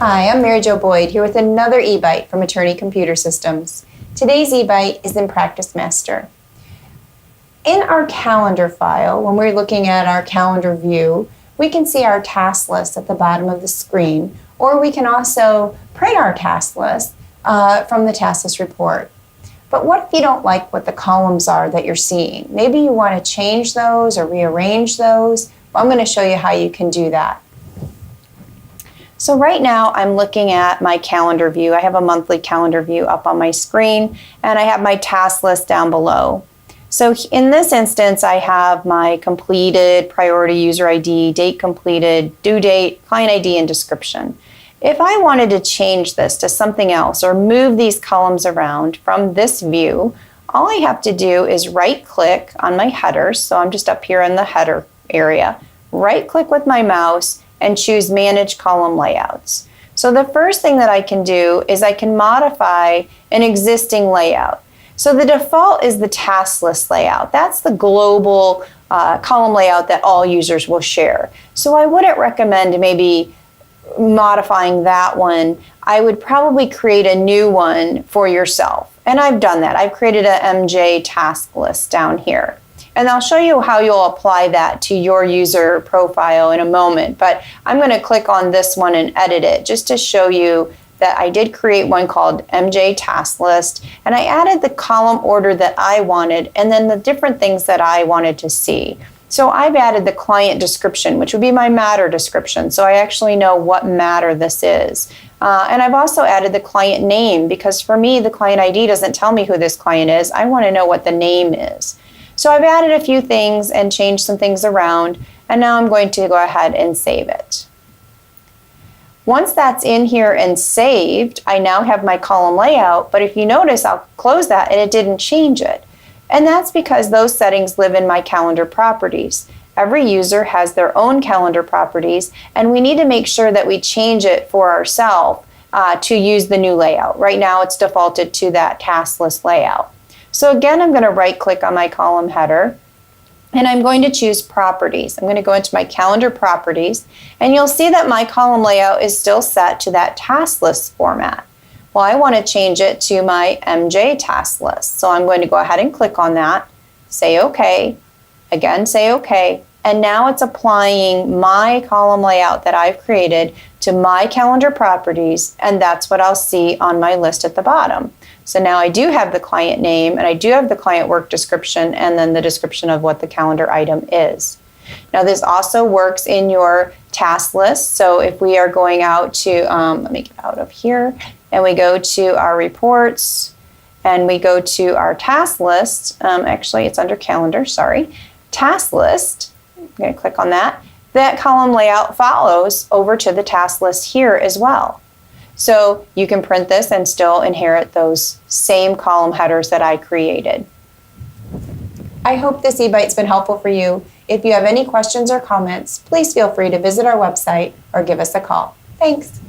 Hi, I'm Mary Jo Boyd here with another eBite from Attorney Computer Systems. Today's eBite is in PracticeMaster. In our calendar file, when we're looking at our calendar view, we can see our task list at the bottom of the screen, or we can also print our task list from the task list report. But what if you don't like what the columns are that you're seeing? Maybe you want to change those or rearrange those. Well, I'm going to show you how you can do that. So right now I'm looking at my calendar view. I have a monthly calendar view up on my screen, and I have my task list down below. So in this instance, I have my completed, priority, user ID, date completed, due date, client ID, and description. If I wanted to change this to something else or move these columns around from this view, all I have to do is right-click on my headers. So I'm just up here in the header area. Right-click with my mouse and choose Manage Column Layouts. So the first thing that I can do is I can modify an existing layout. So the default is the task list layout. That's the global column layout that all users will share. So I wouldn't recommend maybe modifying that one. I would probably create a new one for yourself. And I've done that. I've created a MJ task list down here. And I'll show you how you'll apply that to your user profile in a moment. But I'm going to click on this one and edit it just to show you that I did create one called MJ Task List. And I added the column order that I wanted and then the different things that I wanted to see. So I've added the client description, which would be my matter description. So I actually know what matter this is. And I've also added the client name because for me, the client ID doesn't tell me who this client is. I want to know what the name is. So I've added a few things and changed some things around, and now I'm going to go ahead and save it. Once that's in here and saved, I now have my column layout, but if you notice, I'll close that and it didn't change it. And that's because those settings live in my calendar properties. Every user has their own calendar properties, and we need to make sure that we change it for ourselves to use the new layout. Right now it's defaulted to that task list layout. So again, I'm going to right-click on my column header, and I'm going to choose Properties. I'm going to go into my Calendar Properties, and you'll see that my column layout is still set to that task list format. Well, I want to change it to my MJ task list. So I'm going to go ahead and click on that, say OK, again say OK, and now it's applying my column layout that I've created to my calendar properties, and that's what I'll see on my list at the bottom. So now I do have the client name, and I do have the client work description, and then the description of what the calendar item is. Now this also works in your task list. So if we are going out to, let me get out of here, and we go to our reports, and we go to our task list, actually it's under calendar, sorry, task list, I'm going to click on that. That column layout follows over to the task list here as well. So you can print this and still inherit those same column headers that I created. I hope this eBite's been helpful for you. If you have any questions or comments, please feel free to visit our website or give us a call. Thanks.